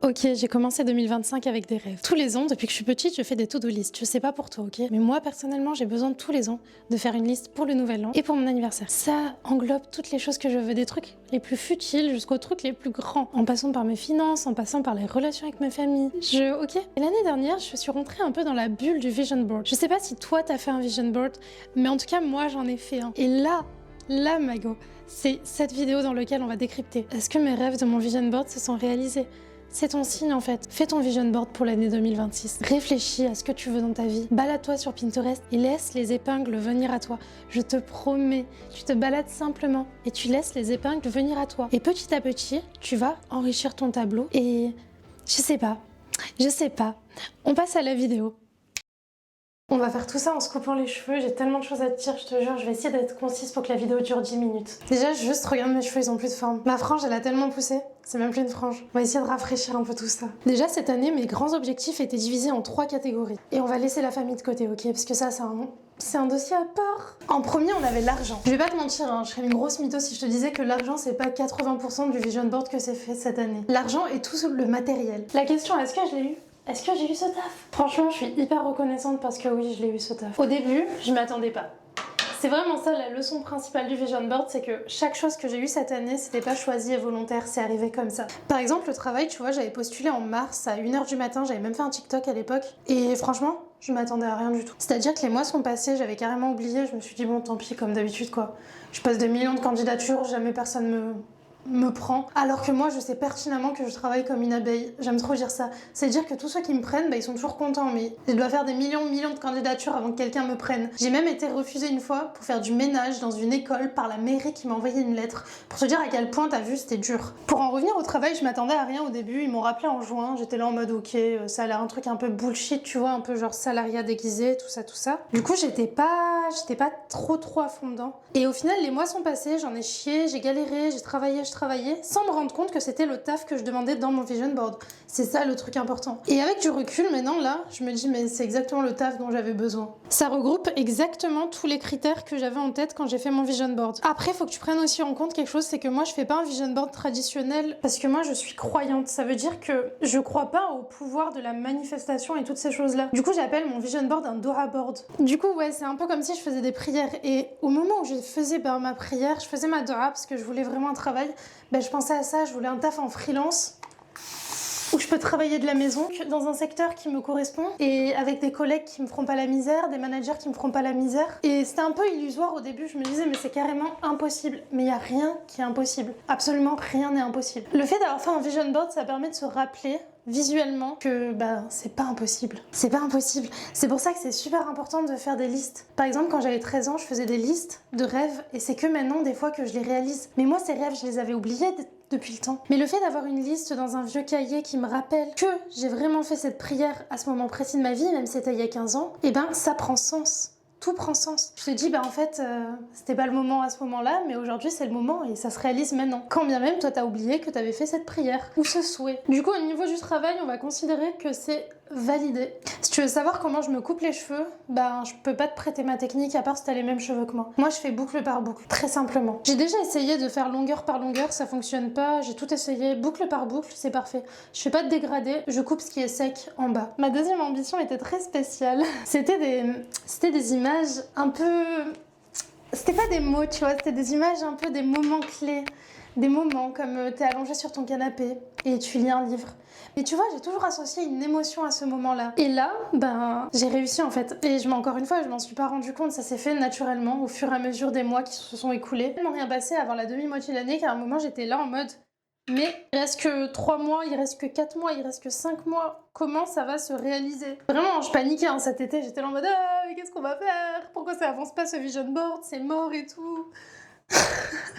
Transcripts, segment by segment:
Ok, j'ai commencé 2025 avec des rêves. Tous les ans, depuis que je suis petite, je fais des to-do list. Je sais pas pour toi, ok? Mais moi, personnellement, j'ai besoin tous les ans de faire une liste pour le nouvel an et pour mon anniversaire. Ça englobe toutes les choses que je veux, des trucs les plus futiles jusqu'aux trucs les plus grands, en passant par mes finances, en passant par les relations avec ma famille. Ok? Et l'année dernière, je suis rentrée un peu dans la bulle du vision board. Je sais pas si toi, t'as fait un vision board, mais en tout cas, moi, j'en ai fait un. Et là, Mago, c'est cette vidéo dans laquelle on va décrypter. Est-ce que mes rêves de mon vision board se sont réalisés? C'est ton signe en fait. Fais ton vision board pour l'année 2026. Réfléchis à ce que tu veux dans ta vie. Balade-toi sur Pinterest et laisse les épingles venir à toi. Je te promets, tu te balades simplement et tu laisses les épingles venir à toi. Et petit à petit, tu vas enrichir ton tableau et je sais pas. On passe à la vidéo. On va faire tout ça en se coupant les cheveux, j'ai tellement de choses à te dire, je te jure, je vais essayer d'être concise pour que la vidéo dure 10 minutes. Déjà, juste regarde mes cheveux, ils ont plus de forme. Ma frange, elle a tellement poussé, c'est même plus une frange. On va essayer de rafraîchir un peu tout ça. Déjà, cette année, mes grands objectifs étaient divisés en 3 catégories. Et on va laisser la famille de côté, ok? Parce que ça, c'est un dossier à part. En premier, on avait l'argent. Je vais pas te mentir, hein, je serais une grosse mytho si je te disais que l'argent, c'est pas 80% du vision board que c'est fait cette année. L'argent est tout le matériel. La question, est-ce que je l'ai eu? Est-ce que j'ai eu ce taf? Franchement, je suis hyper reconnaissante parce que oui, je l'ai eu ce taf. Au début, je m'attendais pas. C'est vraiment ça la leçon principale du vision board, c'est que chaque chose que j'ai eue cette année, c'était pas choisi et volontaire, c'est arrivé comme ça. Par exemple, le travail, tu vois, j'avais postulé en mars à 1h du matin, j'avais même fait un TikTok à l'époque, et franchement, je m'attendais à rien du tout. C'est-à-dire que les mois sont passés, j'avais carrément oublié, je me suis dit bon, tant pis, comme d'habitude quoi. Je passe des millions de candidatures, jamais personne me prend, alors que moi je sais pertinemment que je travaille comme une abeille. J'aime trop dire ça. C'est dire que tous ceux qui me prennent, ils sont toujours contents, mais je dois faire des millions de candidatures avant que quelqu'un me prenne. J'ai même été refusée une fois pour faire du ménage dans une école par la mairie qui m'a envoyé une lettre. Pour te dire à quel point, t'as vu, c'était dur. Pour en revenir au travail, je m'attendais à rien au début, ils m'ont rappelé en juin, j'étais là en mode ok, ça a l'air un truc un peu bullshit, tu vois, un peu genre salariat déguisé, tout ça. Du coup, j'étais pas trop à fond dedans. Et au final, les mois sont passés, j'en ai chié, j'ai galéré, j'ai travaillé, sans me rendre compte que c'était le taf que je demandais dans mon vision board. C'est ça le truc important. Et avec du recul, maintenant là, je me dis mais c'est exactement le taf dont j'avais besoin. Ça regroupe exactement tous les critères que j'avais en tête quand j'ai fait mon vision board. Après, faut que tu prennes aussi en compte quelque chose, c'est que moi je fais pas un vision board traditionnel parce que moi je suis croyante. Ça veut dire que je crois pas au pouvoir de la manifestation et toutes ces choses-là. Du coup, j'appelle mon vision board un Dora board. Du coup, ouais, c'est un peu comme si je faisais des prières. Et au moment où je faisais ma prière, je faisais ma Dora parce que je voulais vraiment un travail. Je pensais à ça, je voulais un taf en freelance où je peux travailler de la maison dans un secteur qui me correspond et avec des collègues qui me feront pas la misère, des managers qui me feront pas la misère. Et c'était un peu illusoire au début, je me disais mais c'est carrément impossible. Mais il y a rien qui est impossible. Absolument rien n'est impossible. Le fait d'avoir fait un vision board, ça permet de se rappeler visuellement que c'est pas impossible. C'est pas impossible. C'est pour ça que c'est super important de faire des listes. Par exemple, quand j'avais 13 ans, je faisais des listes de rêves et c'est que maintenant des fois que je les réalise. Mais moi ces rêves, je les avais oubliés depuis le temps. Mais le fait d'avoir une liste dans un vieux cahier qui me rappelle que j'ai vraiment fait cette prière à ce moment précis de ma vie, même si c'était il y a 15 ans, ça prend sens. Tout prend sens. Je te dis, en fait, c'était pas le moment à ce moment-là, mais aujourd'hui c'est le moment et ça se réalise maintenant. Quand bien même, toi t'as oublié que t'avais fait cette prière ou ce souhait. Du coup, au niveau du travail, on va considérer que c'est validé. Si tu veux savoir comment je me coupe les cheveux, je peux pas te prêter ma technique à part si t'as les mêmes cheveux que moi. Moi, je fais boucle par boucle, très simplement. J'ai déjà essayé de faire longueur par longueur, ça fonctionne pas. J'ai tout essayé, boucle par boucle, c'est parfait. Je fais pas de dégradé, je coupe ce qui est sec en bas. Ma deuxième ambition était très spéciale. C'était des images un peu... C'était pas des mots, tu vois, c'était des images un peu des moments clés. Des moments comme t'es allongé sur ton canapé et tu lis un livre. Mais tu vois, j'ai toujours associé une émotion à ce moment-là. Et là, j'ai réussi en fait. Et encore une fois, je m'en suis pas rendu compte, ça s'est fait naturellement au fur et à mesure des mois qui se sont écoulés. Tellement rien passé avant la demi-moitié de l'année qu'à un moment j'étais là en mode mais il reste que 3 mois, il reste que 4 mois, il reste que 5 mois. Comment ça va se réaliser? Vraiment, je paniquais cet été, j'étais là en mode mais qu'est-ce qu'on va faire? Pourquoi ça avance pas ce vision board? C'est mort et tout.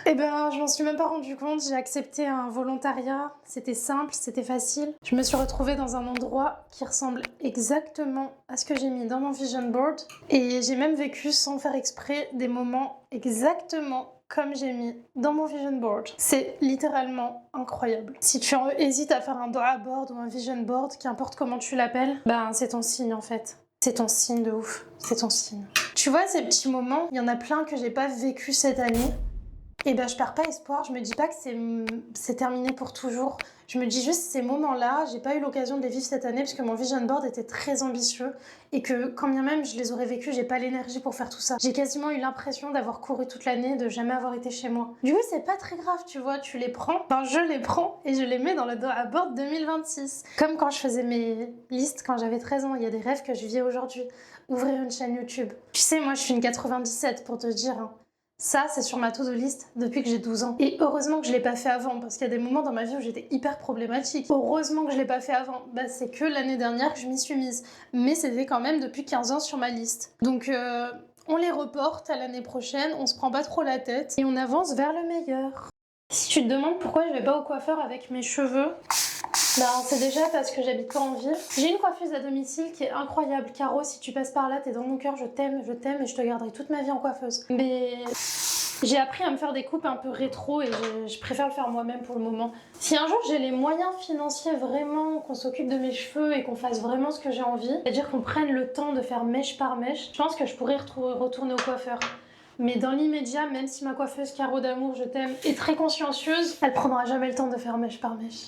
Je m'en suis même pas rendu compte, j'ai accepté un volontariat, c'était simple, c'était facile. Je me suis retrouvée dans un endroit qui ressemble exactement à ce que j'ai mis dans mon vision board et j'ai même vécu sans faire exprès des moments exactement comme j'ai mis dans mon vision board. C'est littéralement incroyable. Si tu hésites à faire un Dora board ou un vision board, qu'importe comment tu l'appelles, c'est ton signe en fait. C'est ton signe de ouf, c'est ton signe. Tu vois, ces petits moments, il y en a plein que j'ai pas vécu cette année. et ben je perds pas espoir, je me dis pas que c'est terminé pour toujours. Je me dis juste ces moments-là, j'ai pas eu l'occasion de les vivre cette année parce que mon vision board était très ambitieux et que quand bien même je les aurais vécus, j'ai pas l'énergie pour faire tout ça. J'ai quasiment eu l'impression d'avoir couru toute l'année, de jamais avoir été chez moi. Du coup, c'est pas très grave, tu vois, tu les prends, enfin je les prends et je les mets dans le board 2026. Comme quand je faisais mes listes quand j'avais 13 ans, il y a des rêves que je vis aujourd'hui. Ouvrir une chaîne YouTube. Tu sais, moi je suis une 97 pour te dire. Hein. Ça, c'est sur ma to-do list depuis que j'ai 12 ans. Et heureusement que je l'ai pas fait avant, parce qu'il y a des moments dans ma vie où j'étais hyper problématique. Heureusement que je l'ai pas fait avant. Bah, c'est que l'année dernière que je m'y suis mise. Mais c'était quand même depuis 15 ans sur ma liste. Donc, on les reporte à l'année prochaine, on se prend pas trop la tête et on avance vers le meilleur. Si tu te demandes pourquoi je vais pas au coiffeur avec mes cheveux, bah, c'est déjà parce que j'habite pas en ville. J'ai une coiffeuse à domicile qui est incroyable. Caro, si tu passes par là, t'es dans mon cœur, je t'aime et je te garderai toute ma vie en coiffeuse. Mais j'ai appris à me faire des coupes un peu rétro et je préfère le faire moi-même pour le moment. Si un jour j'ai les moyens financiers vraiment, qu'on s'occupe de mes cheveux et qu'on fasse vraiment ce que j'ai envie, c'est-à-dire qu'on prenne le temps de faire mèche par mèche, je pense que je pourrais retourner au coiffeur. Mais dans l'immédiat, même si ma coiffeuse Caro d'amour, je t'aime, est très consciencieuse, elle prendra jamais le temps de faire mèche par mèche.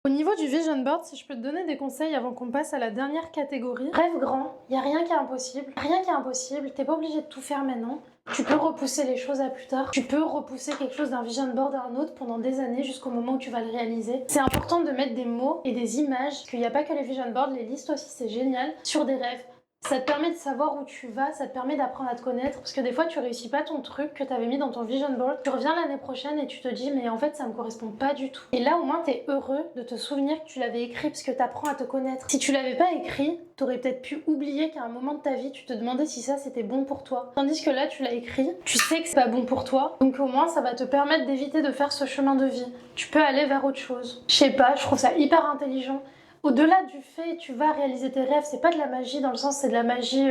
Au niveau du vision board, si je peux te donner des conseils avant qu'on passe à la dernière catégorie, rêve grand, il n'y a rien qui est impossible. Rien qui est impossible, t'es pas obligé de tout faire maintenant. Tu peux repousser les choses à plus tard. Tu peux repousser quelque chose d'un vision board à un autre pendant des années jusqu'au moment où tu vas le réaliser. C'est important de mettre des mots et des images, parce qu'il n'y a pas que les vision boards, les listes aussi c'est génial, sur des rêves. Ça te permet de savoir où tu vas, ça te permet d'apprendre à te connaître, parce que des fois tu réussis pas ton truc que tu avais mis dans ton vision board, tu reviens l'année prochaine et tu te dis mais en fait ça me correspond pas du tout. Et là au moins t'es heureux de te souvenir que tu l'avais écrit parce que t'apprends à te connaître. Si tu l'avais pas écrit, t'aurais peut-être pu oublier qu'à un moment de ta vie tu te demandais si ça c'était bon pour toi. Tandis que là tu l'as écrit, tu sais que c'est pas bon pour toi, donc au moins ça va te permettre d'éviter de faire ce chemin de vie. Tu peux aller vers autre chose. Je sais pas, je trouve ça hyper intelligent. Au-delà du fait tu vas réaliser tes rêves, c'est pas de la magie dans le sens c'est de la magie,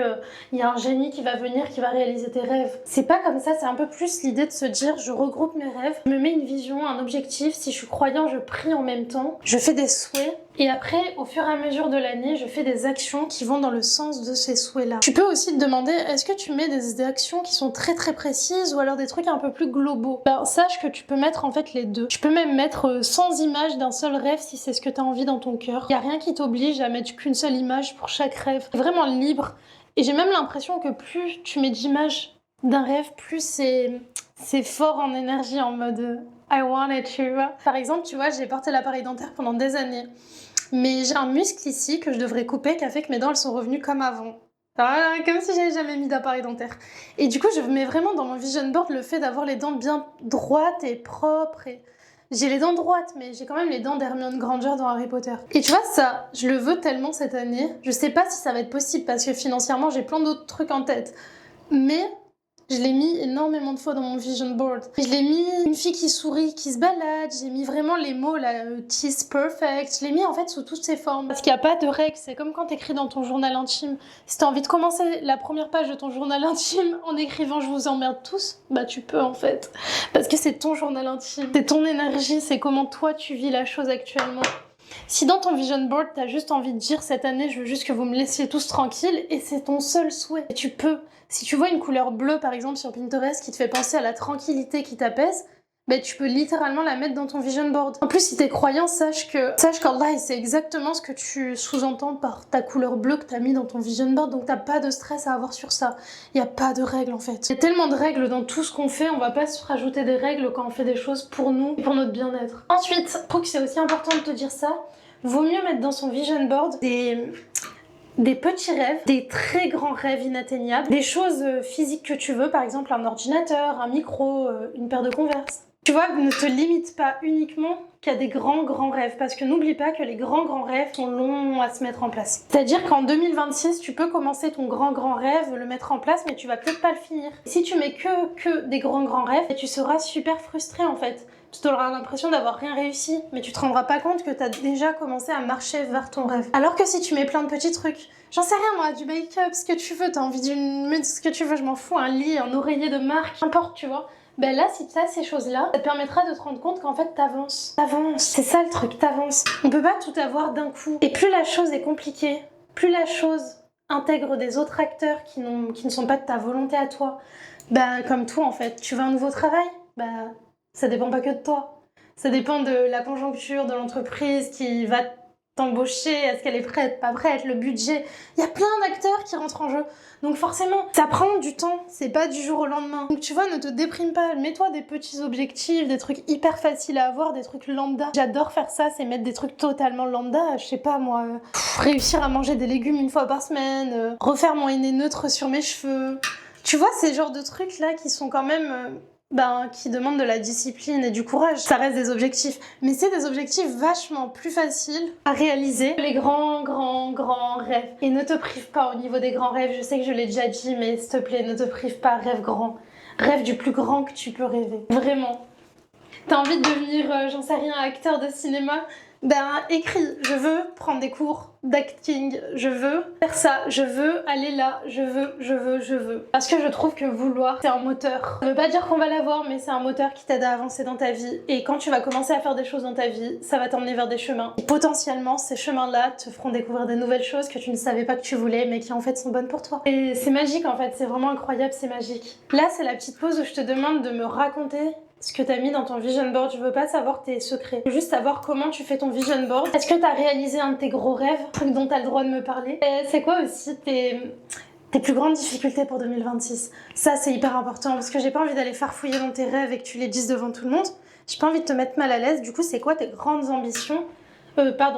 il y a un génie qui va venir qui va réaliser tes rêves. C'est pas comme ça, c'est un peu plus l'idée de se dire je regroupe mes rêves, je me mets une vision, un objectif, si je suis croyant je prie en même temps, je fais des souhaits et après au fur et à mesure de l'année je fais des actions qui vont dans le sens de ces souhaits là. Tu peux aussi te demander est-ce que tu mets des actions qui sont très très précises ou alors des trucs un peu plus globaux. Ben, sache que tu peux mettre en fait les deux. Tu peux même mettre 100 images d'un seul rêve si c'est ce que tu as envie dans ton cœur. Il y a rien qui t'oblige à mettre qu'une seule image pour chaque rêve. C'est vraiment libre. Et j'ai même l'impression que plus tu mets d'images d'un rêve, plus c'est fort en énergie, en mode I want it, tu vois. Par exemple, tu vois, j'ai porté l'appareil dentaire pendant des années. Mais j'ai un muscle ici que je devrais couper qui a fait que mes dents elles sont revenues comme avant. Ah, comme si j'avais jamais mis d'appareil dentaire. Et du coup, je mets vraiment dans mon vision board le fait d'avoir les dents bien droites et propres et... J'ai les dents droites, mais j'ai quand même les dents d'Hermione Granger dans Harry Potter. Et tu vois, ça, je le veux tellement cette année. Je sais pas si ça va être possible parce que financièrement, j'ai plein d'autres trucs en tête. Mais je l'ai mis énormément de fois dans mon vision board. Je l'ai mis une fille qui sourit, qui se balade. J'ai mis vraiment les mots là, tease perfect. Je l'ai mis en fait sous toutes ses formes. Parce qu'il n'y a pas de règles. C'est comme quand t'écris dans ton journal intime. Si t'as envie de commencer la première page de ton journal intime en écrivant je vous emmerde tous, bah tu peux en fait. Parce que c'est ton journal intime. C'est ton énergie. C'est comment toi tu vis la chose actuellement. Si dans ton vision board, t'as juste envie de dire cette année, je veux juste que vous me laissiez tous tranquilles, et c'est ton seul souhait. Et tu peux. Si tu vois une couleur bleue, par exemple, sur Pinterest, qui te fait penser à la tranquillité qui t'apaise, ben, tu peux littéralement la mettre dans ton vision board. En plus, si t'es croyant, sache qu'Allah, c'est exactement ce que tu sous-entends par ta couleur bleue que t'as mis dans ton vision board, donc t'as pas de stress à avoir sur ça. Il y a pas de règles, en fait. Il y a tellement de règles dans tout ce qu'on fait, on va pas se rajouter des règles quand on fait des choses pour nous et pour notre bien-être. Ensuite, je trouve que c'est aussi important de te dire ça, vaut mieux mettre dans son vision board des petits rêves, des très grands rêves inatteignables, des choses physiques que tu veux, par exemple un ordinateur, un micro, une paire de Converse. Tu vois, ne te limite pas uniquement qu'à des grands rêves, parce que n'oublie pas que les grands rêves sont longs à se mettre en place. C'est-à-dire qu'en 2026, tu peux commencer ton grand rêve, le mettre en place, mais tu vas peut-être pas le finir. Si tu mets que des grands rêves, tu seras super frustré en fait. Tu auras l'impression d'avoir rien réussi, mais tu te rendras pas compte que tu as déjà commencé à marcher vers ton rêve. Alors que si tu mets plein de petits trucs, j'en sais rien moi, du make-up, ce que tu veux, t'as envie d'une... ce que tu veux, je m'en fous, un lit, un oreiller de marque, n'importe, tu vois. Ben là, si tu as ces choses-là, ça te permettra de te rendre compte qu'en fait, t'avances. T'avances, c'est ça le truc, t'avances. On peut pas tout avoir d'un coup. Et plus la chose est compliquée, plus la chose intègre des autres acteurs qui ne sont pas de ta volonté à toi, bah comme toi en fait, tu veux un nouveau travail ? Bah, ça dépend pas que de toi. Ça dépend de la conjoncture, de l'entreprise qui va t'embaucher, est-ce qu'elle est prête, pas prête, le budget. Il y a plein d'acteurs qui rentrent en jeu. Donc forcément, ça prend du temps, c'est pas du jour au lendemain. Donc tu vois, ne te déprime pas, mets-toi des petits objectifs, des trucs hyper faciles à avoir, des trucs lambda. J'adore faire ça, c'est mettre des trucs totalement lambda, je sais pas moi, réussir à manger des légumes une fois par semaine, refaire mon henné neutre sur mes cheveux. Tu vois, ces genres de trucs là qui sont quand même... qui demandent de la discipline et du courage. Ça reste des objectifs, mais c'est des objectifs vachement plus faciles à réaliser que les grands rêves. Et ne te prive pas au niveau des grands rêves, je sais que je l'ai déjà dit, mais s'il te plaît, ne te prive pas, rêve grand. Rêve du plus grand que tu peux rêver. Vraiment. T'as envie de devenir, j'en sais rien, acteur de cinéma? Écris, je veux prendre des cours d'acting, je veux faire ça, je veux aller là, je veux. Parce que je trouve que vouloir, c'est un moteur. Ça veut pas dire qu'on va l'avoir, mais c'est un moteur qui t'aide à avancer dans ta vie. Et quand tu vas commencer à faire des choses dans ta vie, ça va t'emmener vers des chemins. Et potentiellement, ces chemins-là te feront découvrir des nouvelles choses que tu ne savais pas que tu voulais, mais qui en fait sont bonnes pour toi. Et c'est magique en fait, c'est vraiment incroyable, c'est magique. Là, c'est la petite pause où je te demande de me raconter ce que t'as mis dans ton vision board. Je veux pas savoir tes secrets. Je veux juste savoir comment tu fais ton vision board. Est-ce que t'as réalisé un de tes gros rêves, truc dont t'as le droit de me parler? Et c'est quoi aussi tes plus grandes difficultés pour 2026? Ça, c'est hyper important parce que j'ai pas envie d'aller farfouiller dans tes rêves et que tu les dises devant tout le monde. J'ai pas envie de te mettre mal à l'aise. Du coup, c'est quoi tes grandes ambitions?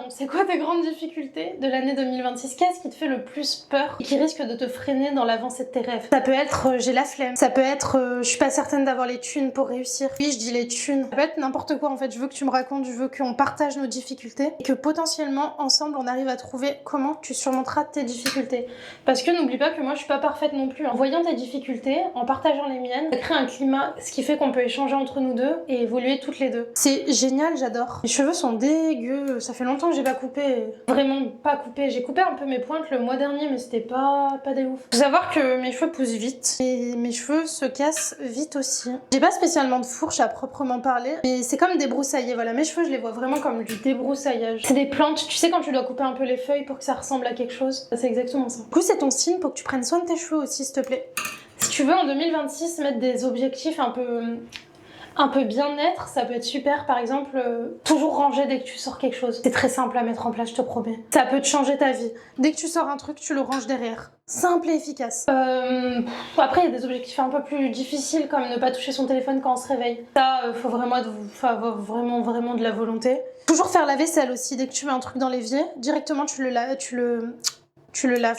C'est quoi tes grandes difficultés de l'année 2026? Qu'est-ce qui te fait le plus peur et qui risque de te freiner dans l'avancée de tes rêves? Ça peut être j'ai la flemme, ça peut être je suis pas certaine d'avoir les thunes pour réussir. Oui, je dis les thunes. Ça peut être n'importe quoi en fait. Je veux que tu me racontes, je veux qu'on partage nos difficultés et que potentiellement ensemble on arrive à trouver comment tu surmonteras tes difficultés. Parce que n'oublie pas que moi je suis pas parfaite non plus. En voyant tes difficultés, en partageant les miennes, ça crée un climat, ce qui fait qu'on peut échanger entre nous deux et évoluer toutes les deux. C'est génial, j'adore. Mes cheveux sont dégueux. Ça fait longtemps que j'ai pas coupé, vraiment pas coupé. J'ai coupé un peu mes pointes le mois dernier, mais c'était pas des ouf. Faut savoir que mes cheveux poussent vite et mes cheveux se cassent vite aussi. J'ai pas spécialement de fourche à proprement parler, mais c'est comme débroussailler. Voilà, mes cheveux, je les vois vraiment comme du débroussaillage. C'est des plantes, tu sais quand tu dois couper un peu les feuilles pour que ça ressemble à quelque chose. C'est exactement ça. Du coup, c'est ton signe pour que tu prennes soin de tes cheveux aussi, s'il te plaît. Si tu veux en 2026 mettre des objectifs un peu bien-être, ça peut être super. Par exemple, toujours ranger dès que tu sors quelque chose. C'est très simple à mettre en place, je te promets. Ça peut te changer ta vie. Dès que tu sors un truc, tu le ranges derrière. Simple et efficace. Après, il y a des objectifs un peu plus difficiles, comme ne pas toucher son téléphone quand on se réveille. Ça, faut vraiment de la volonté. Toujours faire la vaisselle aussi. Dès que tu mets un truc dans l'évier, directement tu le laves,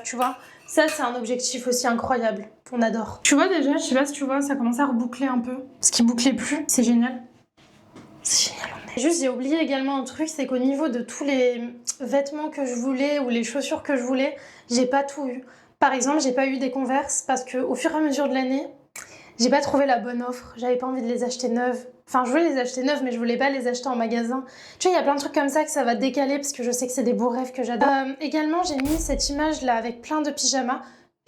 tu vois. Ça, c'est un objectif aussi incroyable. On adore. Tu vois déjà, je sais pas si tu vois, ça commence à reboucler un peu. Ce qui bouclait plus, c'est génial. C'est génial, on est. Juste, j'ai oublié également un truc, c'est qu'au niveau de tous les vêtements que je voulais ou les chaussures que je voulais, j'ai pas tout eu. Par exemple, j'ai pas eu des Converse parce que au fur et à mesure de l'année, j'ai pas trouvé la bonne offre. J'avais pas envie de les acheter neuves. Enfin, je voulais les acheter neuves, mais je voulais pas les acheter en magasin. Tu vois, il y a plein de trucs comme ça que ça va décaler parce que je sais que c'est des beaux rêves que j'adore. Également, j'ai mis cette image là avec plein de pyjamas.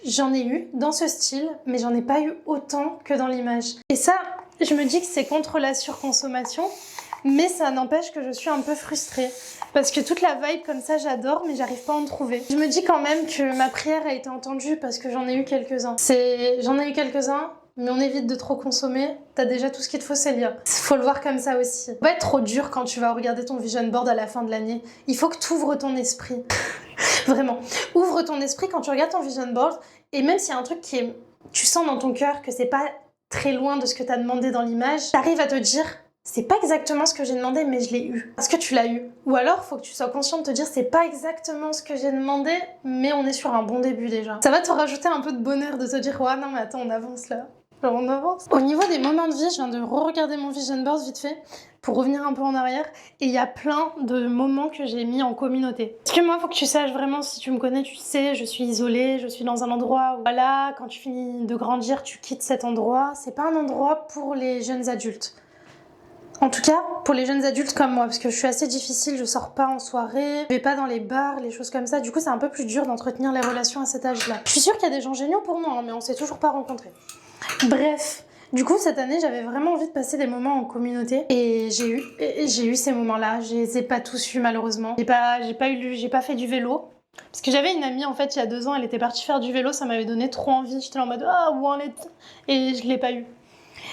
J'en ai eu dans ce style, mais j'en ai pas eu autant que dans l'image. Et ça, je me dis que c'est contre la surconsommation, mais ça n'empêche que je suis un peu frustrée. Parce que toute la vibe comme ça, j'adore, mais j'arrive pas à en trouver. Je me dis quand même que ma prière a été entendue parce que j'en ai eu quelques-uns. J'en ai eu quelques-uns, mais on évite de trop consommer. T'as déjà tout ce qu'il te faut, Célia. Faut le voir comme ça aussi. Faut pas être trop dur quand tu vas regarder ton vision board à la fin de l'année. Il faut que tu ouvres ton esprit. Vraiment. Ouvre ton esprit quand tu regardes ton vision board, et même s'il y a un truc tu sens dans ton cœur que c'est pas très loin de ce que t'as demandé dans l'image, t'arrives à te dire c'est pas exactement ce que j'ai demandé, mais je l'ai eu. Parce que tu l'as eu. Ou alors, faut que tu sois conscient de te dire c'est pas exactement ce que j'ai demandé, mais on est sur un bon début déjà. Ça va te rajouter un peu de bonheur de te dire ouais, non mais attends, on avance là. Genre on avance. Au niveau des moments de vie, je viens de re-regarder mon vision board vite fait pour revenir un peu en arrière, et il y a plein de moments que j'ai mis en communauté. Parce que moi, faut que tu saches vraiment, si tu me connais, tu sais, je suis isolée, je suis dans un endroit où voilà, quand tu finis de grandir, tu quittes cet endroit. C'est pas un endroit pour les jeunes adultes. En tout cas, pour les jeunes adultes comme moi, parce que je suis assez difficile, je sors pas en soirée, je vais pas dans les bars, les choses comme ça. Du coup, c'est un peu plus dur d'entretenir les relations à cet âge-là. Je suis sûre qu'il y a des gens géniaux pour moi, hein, mais on s'est toujours pas rencontrés. Bref, du coup cette année j'avais vraiment envie de passer des moments en communauté et j'ai eu ces moments-là. Je les ai pas tous eus malheureusement. J'ai pas fait du vélo. Parce que j'avais une amie en fait il y a 2 ans, elle était partie faire du vélo, ça m'avait donné trop envie. J'étais en mode ah où en est. Et je l'ai pas eu.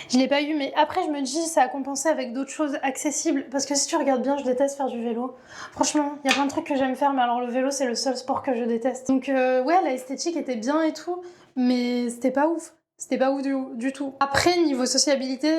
Je l'ai pas eu, mais après je me dis ça a compensé avec d'autres choses accessibles. Parce que si tu regardes bien, je déteste faire du vélo. Franchement, il y a plein de trucs que j'aime faire, mais alors le vélo c'est le seul sport que je déteste. Donc ouais, la esthétique était bien et tout, mais c'était pas ouf. C'était pas ouf du tout. Après, niveau sociabilité,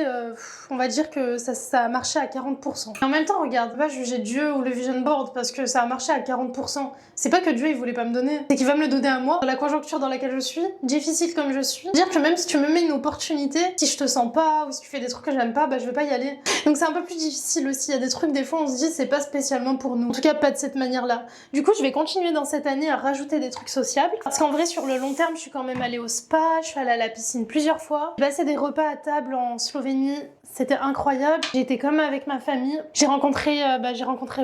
on va dire que ça a marché à 40%. Et en même temps, regarde, pas juger Dieu ou le vision board parce que ça a marché à 40%. C'est pas que Dieu il voulait pas me donner, c'est qu'il va me le donner à moi. Dans la conjoncture dans laquelle je suis, difficile comme je suis, dire que même si tu me mets une opportunité, si je te sens pas ou si tu fais des trucs que j'aime pas, bah je vais pas y aller. Donc c'est un peu plus difficile aussi. Il y a des trucs, des fois on se dit c'est pas spécialement pour nous. En tout cas, pas de cette manière-là. Du coup, je vais continuer dans cette année à rajouter des trucs sociables. Parce qu'en vrai, sur le long terme, je suis quand même allée au spa, je suis allée à la piscine plusieurs fois. J'ai passé des repas à table en Slovénie, c'était incroyable. J'ai été comme avec ma famille. J'ai rencontré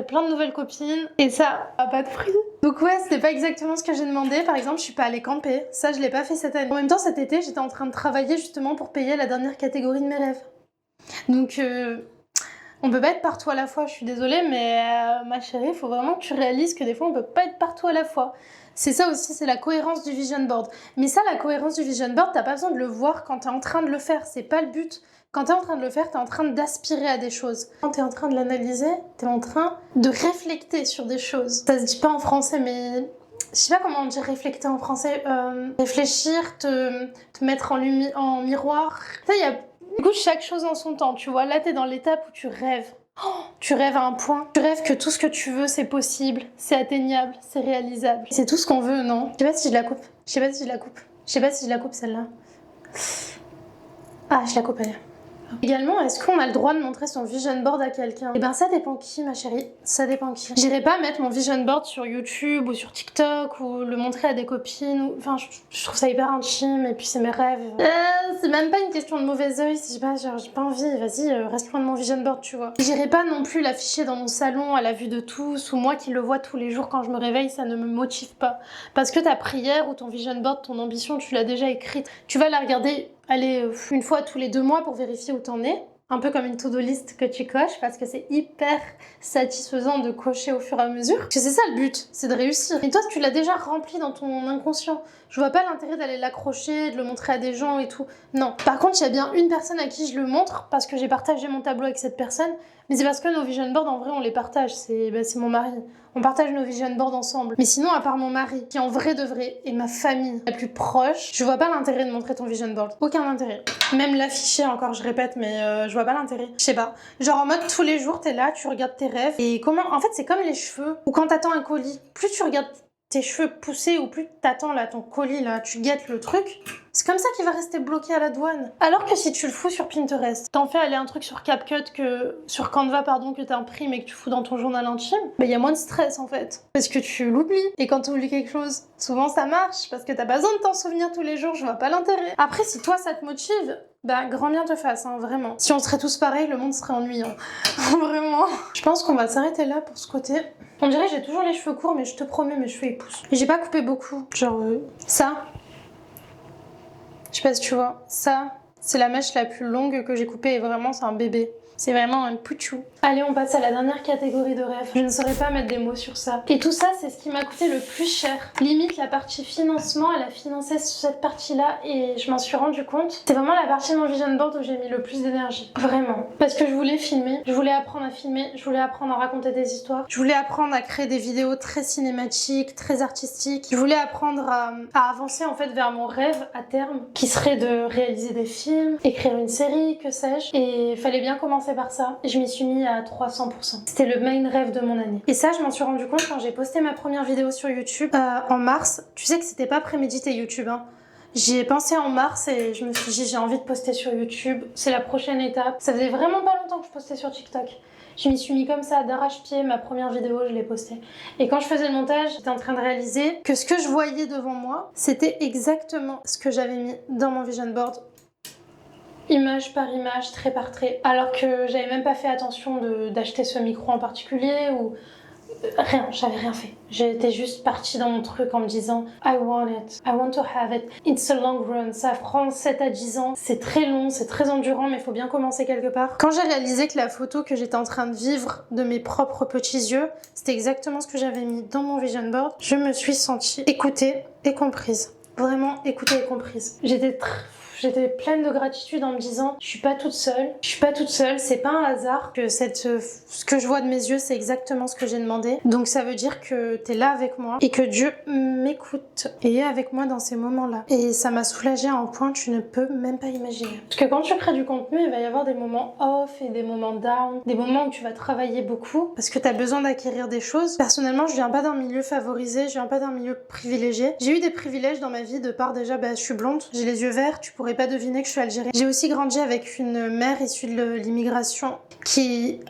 plein de nouvelles copines et ça a pas de prix. Donc ouais, c'était pas exactement ce que j'ai demandé. Par exemple, je suis pas allée camper. Ça, je l'ai pas fait cette année. En même temps, cet été, j'étais en train de travailler justement pour payer la dernière catégorie de mes rêves. Donc on peut pas être partout à la fois, je suis désolée, mais ma chérie, il faut vraiment que tu réalises que des fois on peut pas être partout à la fois. C'est ça aussi, c'est la cohérence du vision board. Mais ça, la cohérence du vision board, t'as pas besoin de le voir quand t'es en train de le faire, c'est pas le but. Quand t'es en train de le faire, t'es en train d'aspirer à des choses. Quand t'es en train de l'analyser, t'es en train de réfléchir sur des choses. Ça se dit pas en français, mais je sais pas comment on dit réfléchir en français. Réfléchir, te mettre en miroir. Ça, il y a du coup, chaque chose en son temps, tu vois. Là, t'es dans l'étape où tu rêves. Oh, tu rêves à un point. Tu rêves que tout ce que tu veux, c'est possible, c'est atteignable, c'est réalisable. C'est tout ce qu'on veut, non? Je sais pas si je la coupe. Je sais pas si je la coupe. Je sais pas si je la coupe, celle-là. Ah, je la coupe, elle. Également, est-ce qu'on a le droit de montrer son vision board à quelqu'un? Eh ben ça dépend qui, ma chérie, ça dépend qui. J'irai pas mettre mon vision board sur YouTube ou sur TikTok ou le montrer à des copines. Enfin, je trouve ça hyper intime et puis c'est mes rêves. C'est même pas une question de mauvais oeil, c'est pas genre j'ai pas envie, vas-y, reste loin de mon vision board, tu vois. J'irai pas non plus l'afficher dans mon salon à la vue de tous ou moi qui le vois tous les jours quand je me réveille, ça ne me motive pas. Parce que ta prière ou ton vision board, ton ambition, tu l'as déjà écrite. Tu vas la regarder aller une fois tous les 2 mois pour vérifier où t'en es. Un peu comme une to-do list que tu coches parce que c'est hyper satisfaisant de cocher au fur et à mesure. Parce que c'est ça le but, c'est de réussir. Et toi, tu l'as déjà rempli dans ton inconscient. Je vois pas l'intérêt d'aller l'accrocher, de le montrer à des gens et tout. Non. Par contre, il y a bien une personne à qui je le montre parce que j'ai partagé mon tableau avec cette personne. Mais c'est parce que nos vision boards, en vrai, on les partage. C'est mon mari. On partage nos vision boards ensemble. Mais sinon, à part mon mari, qui en vrai de vrai est ma famille la plus proche, je vois pas l'intérêt de montrer ton vision board. Aucun intérêt. Même l'afficher encore, je répète, mais je vois pas l'intérêt. Je sais pas. Genre en mode tous les jours, t'es là, tu regardes tes rêves. Et comment... En fait, c'est comme les cheveux. Ou quand t'attends un colis. Plus tu regardes tes cheveux pousser ou plus t'attends là ton colis là, tu guettes le truc, c'est comme ça qu'il va rester bloqué à la douane. Alors que si tu le fous sur Pinterest, t'en fais aller un truc sur CapCut sur Canva que t'imprimes et que tu fous dans ton journal intime, bah y a moins de stress en fait. Parce que tu l'oublies. Et quand tu oublies quelque chose, souvent ça marche parce que t'as pas besoin de t'en souvenir tous les jours, je vois pas l'intérêt. Après si toi ça te motive, bah grand bien te fasse, hein, vraiment. Si on serait tous pareils, le monde serait ennuyant. Vraiment. Je pense qu'on va s'arrêter là pour ce côté. On dirait que j'ai toujours les cheveux courts, mais je te promets, mes cheveux ils poussent. Et j'ai pas coupé beaucoup. Genre ça. Je sais pas si tu vois. Ça, c'est la mèche la plus longue que j'ai coupée et vraiment c'est un bébé. C'est vraiment un pouchou. Allez, on passe à la dernière catégorie de rêves. Je ne saurais pas mettre des mots sur ça. Et tout ça, c'est ce qui m'a coûté le plus cher. Limite, la partie financement, elle a financé cette partie-là et je m'en suis rendu compte. C'est vraiment la partie de mon vision board où j'ai mis le plus d'énergie. Vraiment. Parce que je voulais filmer, je voulais apprendre à filmer, je voulais apprendre à raconter des histoires, je voulais apprendre à créer des vidéos très cinématiques, très artistiques. Je voulais apprendre à avancer en fait vers mon rêve à terme, qui serait de réaliser des films, écrire une série, que sais-je. Et il fallait bien commencer par ça. Je m'y suis mis à 300%. C'était le main rêve de mon année. Et ça, je m'en suis rendu compte quand j'ai posté ma première vidéo sur YouTube en mars. Tu sais que c'était pas prémédité YouTube, hein. J'y ai pensé en mars et je me suis dit j'ai envie de poster sur YouTube. C'est la prochaine étape. Ça faisait vraiment pas longtemps que je postais sur TikTok. Je m'y suis mis comme ça d'arrache-pied, ma première vidéo, je l'ai postée. Et quand je faisais le montage, j'étais en train de réaliser que ce que je voyais devant moi, c'était exactement ce que j'avais mis dans mon vision board. Image par image, trait par trait. Alors que j'avais même pas fait attention d'acheter ce micro en particulier ou... Rien, j'avais rien fait. J'étais juste partie dans mon truc en me disant I want it, I want to have it, it's a long run, ça prend 7 à 10 ans, c'est très long, c'est très endurant mais il faut bien commencer quelque part. Quand j'ai réalisé que la photo que j'étais en train de vivre de mes propres petits yeux, c'était exactement ce que j'avais mis dans mon vision board, je me suis sentie écoutée et comprise. Vraiment écoutée et comprise. J'étais pleine de gratitude en me disant je suis pas toute seule, c'est pas un hasard que ce que je vois de mes yeux c'est exactement ce que j'ai demandé. Donc ça veut dire que t'es là avec moi et que Dieu m'écoute et est avec moi dans ces moments-là. Et ça m'a soulagée à un point que tu ne peux même pas imaginer. Parce que quand tu crées du contenu, il va y avoir des moments off et des moments down, des moments où tu vas travailler beaucoup parce que t'as besoin d'acquérir des choses. Personnellement, je viens pas d'un milieu favorisé, je viens pas d'un milieu privilégié. J'ai eu des privilèges dans ma vie de par déjà, je suis blonde, j'ai les yeux verts, tu pourrais pas deviner que je suis algérienne. J'ai aussi grandi avec une mère issue de l'immigration qui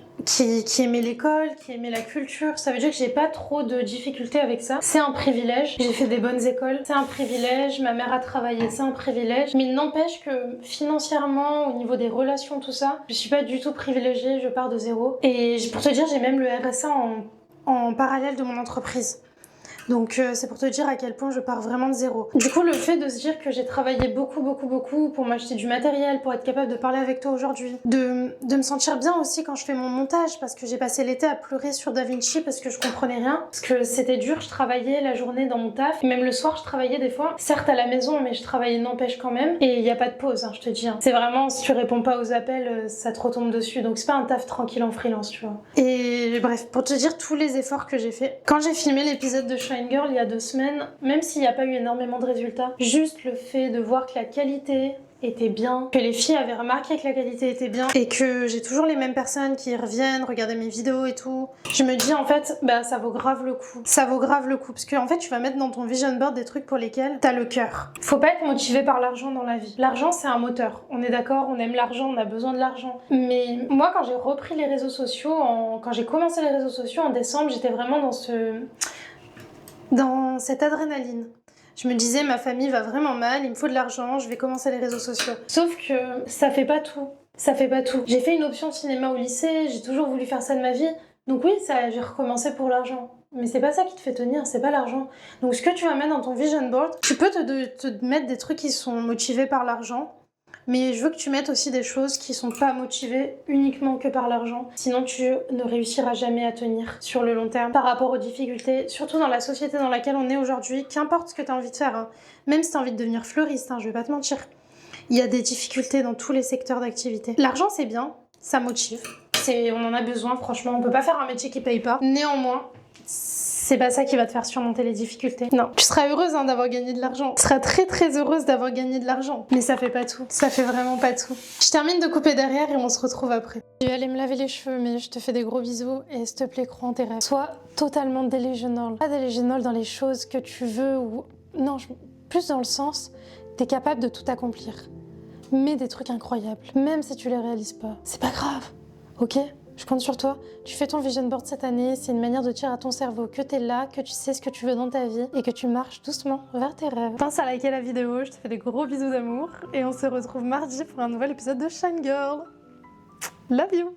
aimait l'école, qui aimait la culture. Ça veut dire que j'ai pas trop de difficultés avec ça. C'est un privilège. J'ai fait des bonnes écoles. C'est un privilège. Ma mère a travaillé. C'est un privilège. Mais il n'empêche que financièrement, au niveau des relations, tout ça, je suis pas du tout privilégiée. Je pars de zéro. Et pour te dire, j'ai même le RSA en parallèle de mon entreprise. Donc c'est pour te dire à quel point je pars vraiment de zéro. Du coup, le fait de se dire que j'ai travaillé beaucoup pour m'acheter du matériel, pour être capable de parler avec toi aujourd'hui, de me sentir bien aussi quand je fais mon montage, parce que j'ai passé l'été à pleurer sur DaVinci parce que je comprenais rien, parce que c'était dur, je travaillais la journée dans mon taf, et même le soir je travaillais des fois, certes à la maison, mais je travaillais n'empêche quand même, et il n'y a pas de pause, hein, je te dis. Hein. C'est vraiment, si tu réponds pas aux appels, ça te retombe dessus, donc c'est pas un taf tranquille en freelance, tu vois. Et bref, pour te dire tous les efforts que j'ai fait. Quand j'ai filmé l'épisode de Shine Girl il y a 2 semaines, même s'il n'y a pas eu énormément de résultats, juste le fait de voir que la qualité était bien, que les filles avaient remarqué que la qualité était bien et que j'ai toujours les mêmes personnes qui reviennent regarder mes vidéos et tout, je me dis en fait ça vaut grave le coup. Ça vaut grave le coup parce que en fait tu vas mettre dans ton vision board des trucs pour lesquels t'as le cœur. Faut pas être motivé par l'argent dans la vie. L'argent c'est un moteur. On est d'accord, on aime l'argent, on a besoin de l'argent. Mais moi quand j'ai repris les réseaux sociaux, quand j'ai commencé les réseaux sociaux en décembre, j'étais vraiment dans cette adrénaline. Je me disais, ma famille va vraiment mal, il me faut de l'argent, je vais commencer les réseaux sociaux. Sauf que ça fait pas tout. Ça fait pas tout. J'ai fait une option cinéma au lycée, j'ai toujours voulu faire ça de ma vie. Donc oui, j'ai recommencé pour l'argent. Mais c'est pas ça qui te fait tenir, c'est pas l'argent. Donc ce que tu vas mettre dans ton vision board, tu peux te mettre des trucs qui sont motivés par l'argent. Mais je veux que tu mettes aussi des choses qui sont pas motivées uniquement que par l'argent. Sinon, tu ne réussiras jamais à tenir sur le long terme par rapport aux difficultés, surtout dans la société dans laquelle on est aujourd'hui. Qu'importe ce que tu as envie de faire, hein. Même si tu as envie de devenir fleuriste, hein, je vais pas te mentir. Il y a des difficultés dans tous les secteurs d'activité. L'argent, c'est bien, ça motive. On en a besoin, franchement. On peut pas faire un métier qui paye pas. Néanmoins, c'est pas ça qui va te faire surmonter les difficultés. Non, tu seras heureuse d'avoir gagné de l'argent. Tu seras très très heureuse d'avoir gagné de l'argent. Mais ça fait pas tout. Ça fait vraiment pas tout. Je termine de couper derrière et on se retrouve après. Je vais aller me laver les cheveux, mais je te fais des gros bisous et s'il te plaît, crois en tes rêves. Sois totalement delusional. Pas delusional dans les choses que tu veux ou... Non, plus dans le sens, t'es capable de tout accomplir. Mais des trucs incroyables. Même si tu les réalises pas. C'est pas grave, ok ? Je compte sur toi. Tu fais ton vision board cette année. C'est une manière de dire à ton cerveau que t'es là, que tu sais ce que tu veux dans ta vie et que tu marches doucement vers tes rêves. Pense à liker la vidéo. Je te fais des gros bisous d'amour et on se retrouve mardi pour un nouvel épisode de Shine Girl. Love you!